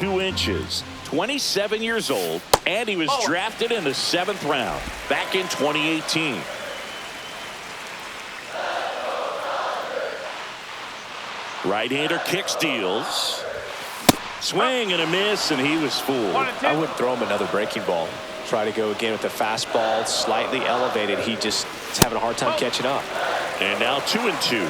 2 inches, 27 years old, and he was drafted in the 7th round back in 2018. Right-hander kick steals. Swing and a miss, and he was fooled. I wouldn't throw him another breaking ball. Try to go again with the fastball, slightly elevated. He just is having a hard time catching up. And now 2-2.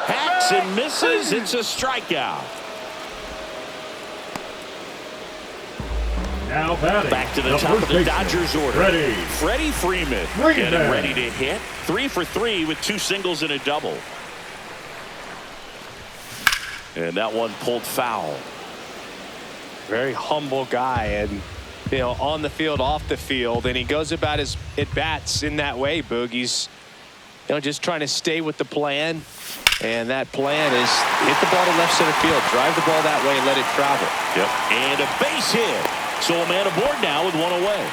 Hacks and misses. It's a strikeout. Now batting. Back to the top of the Dodgers order. Freddie Freeman getting ready to hit. 3 for 3 with 2 singles and a double. And that one pulled foul. Very humble guy, and on the field, off the field, and he goes about his at-bats in that way, Boog. He's just trying to stay with the plan, and that plan is hit the ball to left center field, drive the ball that way, and let it travel. Yep. And a base hit. So a man aboard now with 1 away.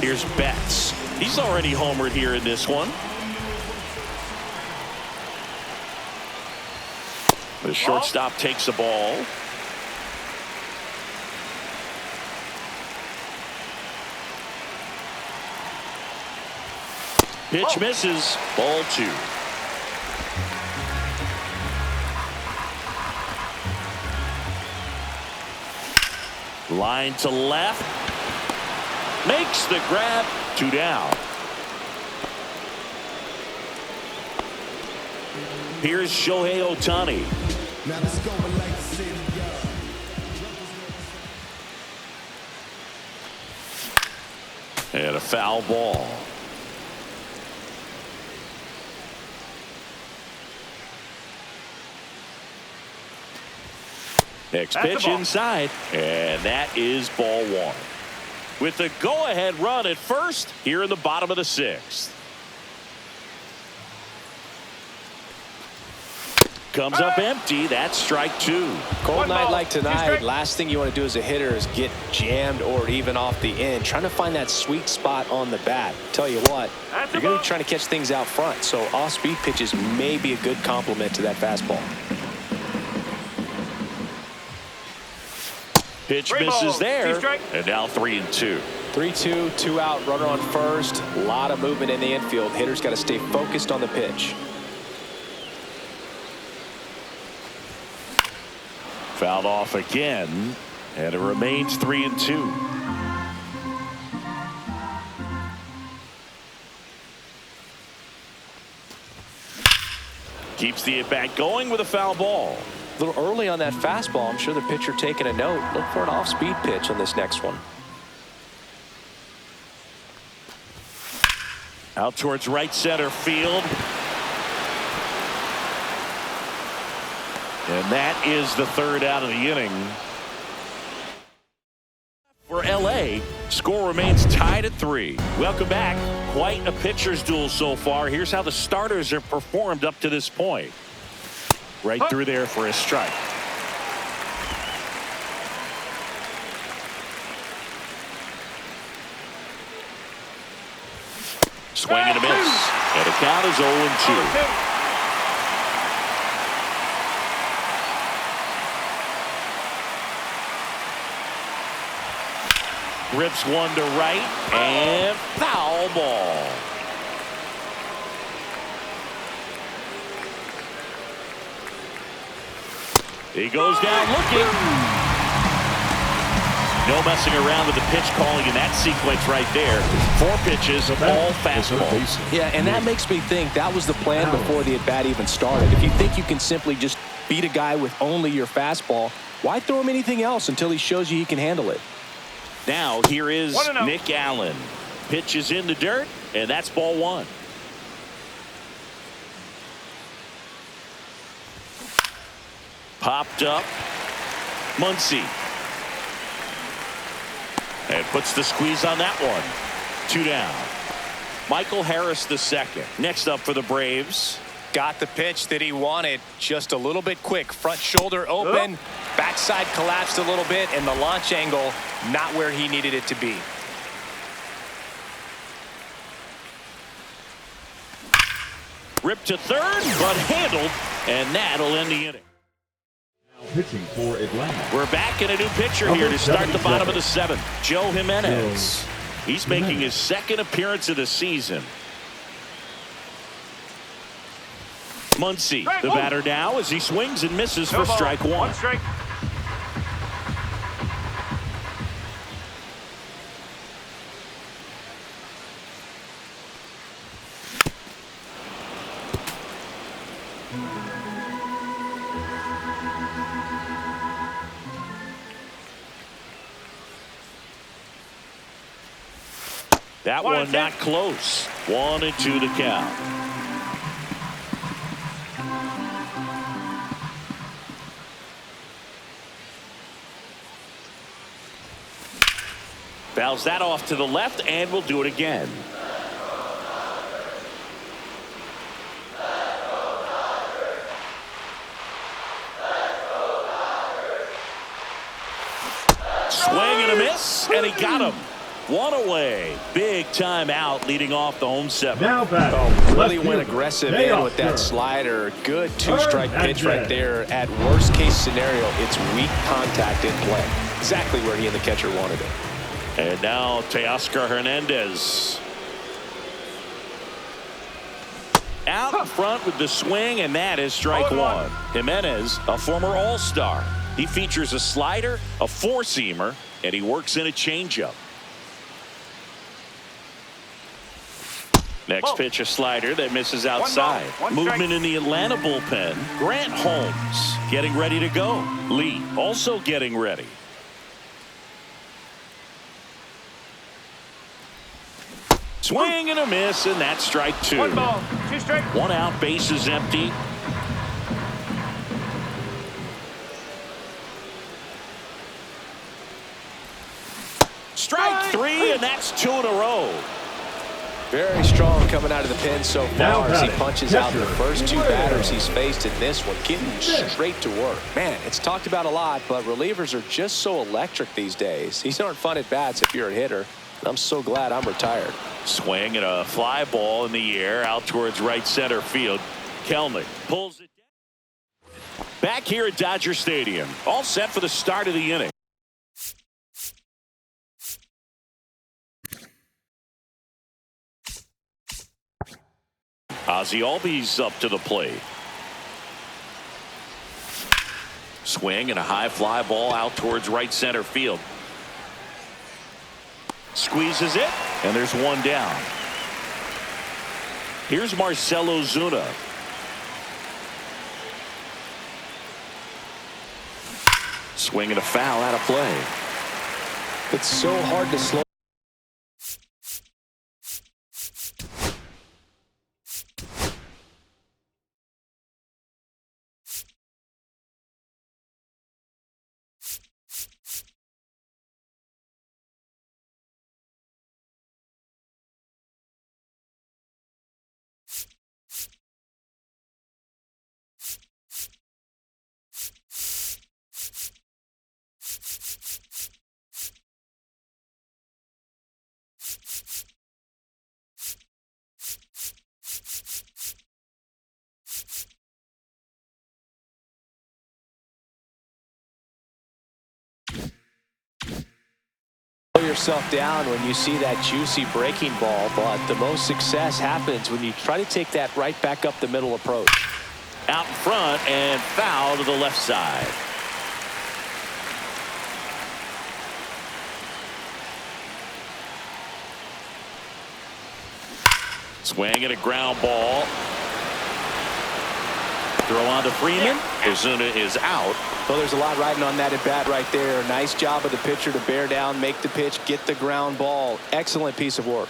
Here's Betts. He's already homered here in this one. The shortstop takes the ball. Pitch misses. Ball 2. Line to left. Makes the grab. 2 down. Here's Shohei Ohtani. Now let's go and like the city, And a foul ball. Next pitch inside, and that is ball 1. With the go-ahead run at first here in the bottom of the 6th. Comes up empty. That's strike 2. Cold night like tonight, last thing you want to do as a hitter is get jammed or even off the end. Trying to find that sweet spot on the bat. Tell you what, you're going to be trying to catch things out front, so off-speed pitches may be a good complement to that fastball. Pitch misses there, and now 3-2. 3-2, 2 out, runner on first. A lot of movement in the infield. Hitters got to stay focused on the pitch. Fouled off again, and it remains 3-2. Keeps the at-bat going with a foul ball. A little early on that fastball. I'm sure the pitcher taking a note. Look for an off-speed pitch on this next one. Out towards right center field. And that is the 3rd out of the inning. For LA, score remains tied at 3. Welcome back. Quite a pitcher's duel so far. Here's how the starters have performed up to this point. Right through there for a strike. Swing and a miss. And the count is 0-2. Rips one to right, and foul ball. He goes down looking. No messing around with the pitch calling in that sequence right there. 4 pitches, all fastball. Yeah, and that makes me think that was the plan before the at-bat even started. If you think you can simply just beat a guy with only your fastball, why throw him anything else until he shows you he can handle it? Now here is Nick Allen. Pitch is in the dirt, and that's ball 1. Popped up. Muncy. And puts the squeeze on that one. 2 down. Michael Harris the second. Next up for the Braves. Got the pitch that he wanted, just a little bit quick. Front shoulder open, backside collapsed a little bit, and the launch angle not where he needed it to be. Ripped to third, but handled, and that'll end the inning. Pitching for Atlanta. We're back in a new pitcher here to start the bottom of the seventh. Joe Jimenez. He's making his second appearance of the season. Muncy, the batter now, as he swings and misses for strike one. One strike. That one not close. 1-2 the count. Fouls that off to the left, and we'll do it again. Swing and a miss, and he got him. One away. Big time out leading off the home seven. Now back. Really went aggressive in with that slider. Good two-strike pitch right there. At worst case scenario, it's weak contact in play. Exactly where he and the catcher wanted it. And now Teoscar Hernandez. Out in front with the swing, and that is strike one. Jimenez, a former All-Star. He features a slider, a four-seamer, and he works in a changeup. Next pitch, a slider that misses outside. Movement in the Atlanta bullpen. Grant Holmes getting ready to go. Lee also getting ready. Swing and a miss, and that's strike two. 1 ball, 2 strikes. 1 out, base is empty. Strike three, and that's 2 in a row. Very strong coming out of the pen so far as he punches out the first 2 batters he's faced in this one, getting straight to work. Man, it's talked about a lot, but relievers are just so electric these days. These aren't fun at bats if you're a hitter. I'm so glad I'm retired. Swing and a fly ball in the air out towards right center field. Kelnick pulls it down. Back here at Dodger Stadium, all set for the start of the inning. Ozzie Albies up to the plate. Swing and a high fly ball out towards right center field. Squeezes it, and there's one down. Here's Marcell Ozuna. Swing and a foul out of play. It's so hard to slow. Yourself down when you see that juicy breaking ball, but the most success happens when you try to take that right back up the middle approach. Out in front and foul to the left side. Swing and a ground ball. Throw on to Freeman. Ozuna is out. Well, there's a lot riding on that at bat right there. Nice job of the pitcher to bear down, make the pitch, get the ground ball. Excellent piece of work.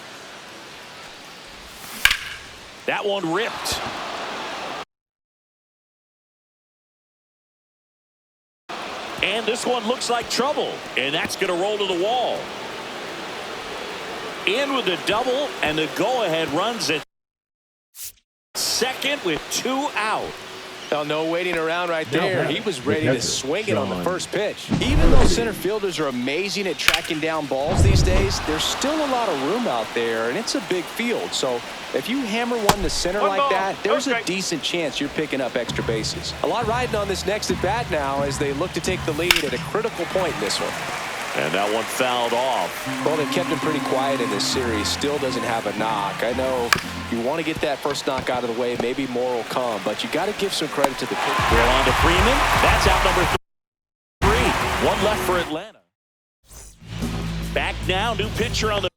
That one ripped. And this one looks like trouble. And that's going to roll to the wall. In with the double, and the go-ahead runs at second with 2 out. Well, no waiting around right there. He was ready to swing it on the first pitch. Even though center fielders are amazing at tracking down balls these days, there's still a lot of room out there, and it's a big field. So if you hammer one to center like that, there's a decent chance you're picking up extra bases. A lot riding on this next at-bat now as they look to take the lead at a critical point in this one. And that one fouled off. Well, they've kept him pretty quiet in this series. Still doesn't have a knock. I know you want to get that first knock out of the way. Maybe more will come, but you got to give some credit to the pitcher. Throw on to Freeman. That's out number 3. One left for Atlanta. Back now, new pitcher on the.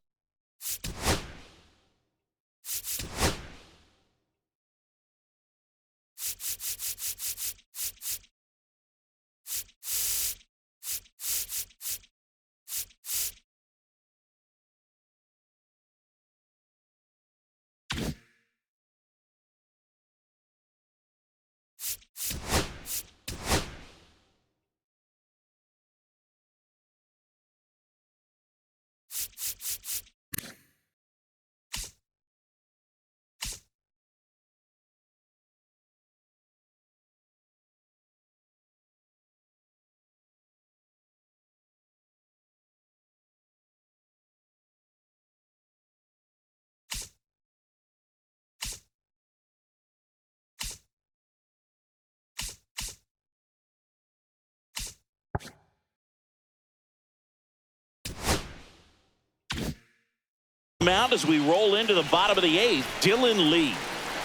Out as we roll into the bottom of the 8th, Dylan Lee.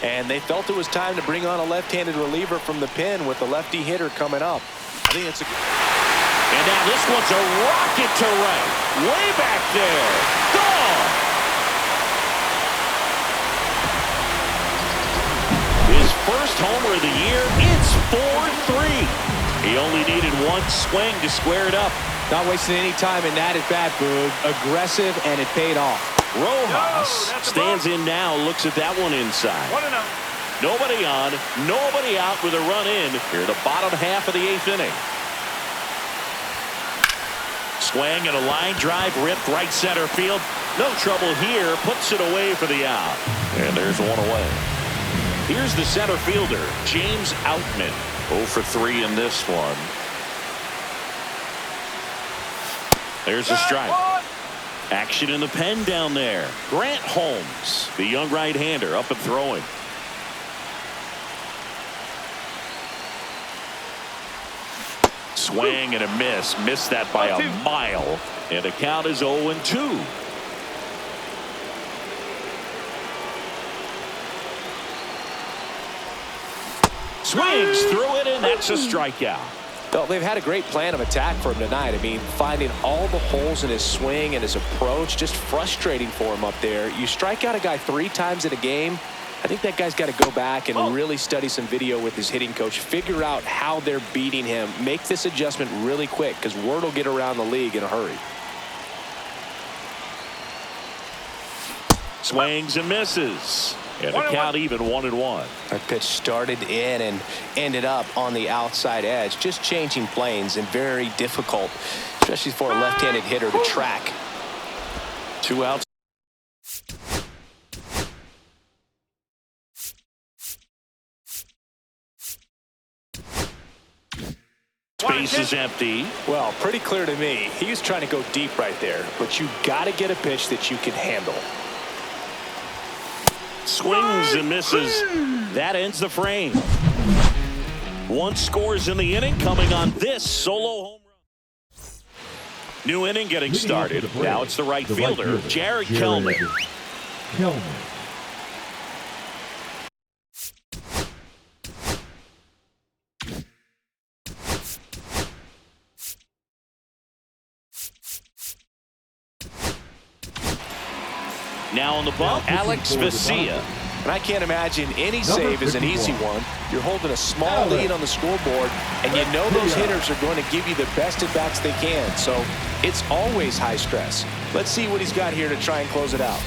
And they felt it was time to bring on a left-handed reliever from the pen with the lefty hitter coming up. I think it's a... And now this one's a rocket to right. Way back there. Gone. His first homer of the year. It's 4-3. He only needed one swing to square it up. Not wasting any time in that at-bat, Boog. Aggressive, and it paid off. Rojas stands in now, looks at that one inside. 1-0. Nobody on, nobody out with a run in here, the bottom half of the 8th inning. Swing and a line drive ripped right center field. No trouble here, puts it away for the out. And there's one away. Here's the center fielder, James Outman. 0 for 3 in this one. There's a strike. Action in the pen down there. Grant Holmes, the young right-hander, up and throwing. Swing and a miss. Missed that by a mile. And the count is 0-2. Swings through it, and that's a strikeout. Well, they've had a great plan of attack for him tonight. I mean, finding all the holes in his swing and his approach, just frustrating for him up there. You strike out a guy 3 times in a game, I think that guy's got to go back and really study some video with his hitting coach, figure out how they're beating him, make this adjustment really quick, because word will get around the league in a hurry. Swings and misses. And the count even 1-1. That pitch started in and ended up on the outside edge. Just changing planes and very difficult, especially for a left-handed hitter to track. 2 outs. Space is empty. Well, pretty clear to me. He was trying to go deep right there, but you got to get a pitch that you can handle. Swings and misses. That ends the frame. 1 scores in the inning, coming on this solo home run. New inning getting started. Now it's the right fielder, Jared Kelman. Now on the bump, Alex Vesia. And I can't imagine any save is an easy one. You're holding a small lead on the scoreboard, and you know those hitters are going to give you the best at-bats they can. So it's always high stress. Let's see what he's got here to try and close it out.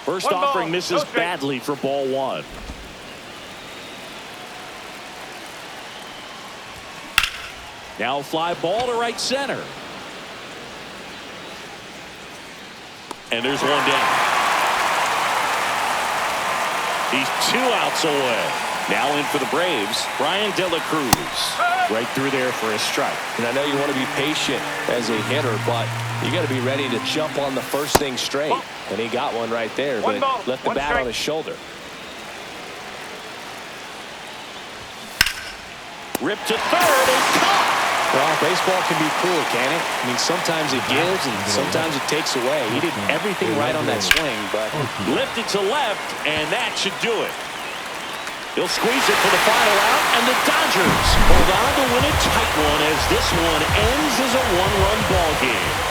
First offering misses badly for ball one. Now fly ball to right center. And there's one down. He's 2 outs away. Now in for the Braves, Brian De La Cruz. Right through there for a strike. And I know you want to be patient as a hitter, but you got to be ready to jump on the first thing straight. And he got one right there, but left the bat on his shoulder. Ripped to third and caught. Well, baseball can be cruel, can it? I mean, sometimes it gives and sometimes it takes away. He did everything right on that swing, but lifted to left, and that should do it. He'll squeeze it for the final out, and the Dodgers hold on to win a tight one as this one ends as a one-run ball game.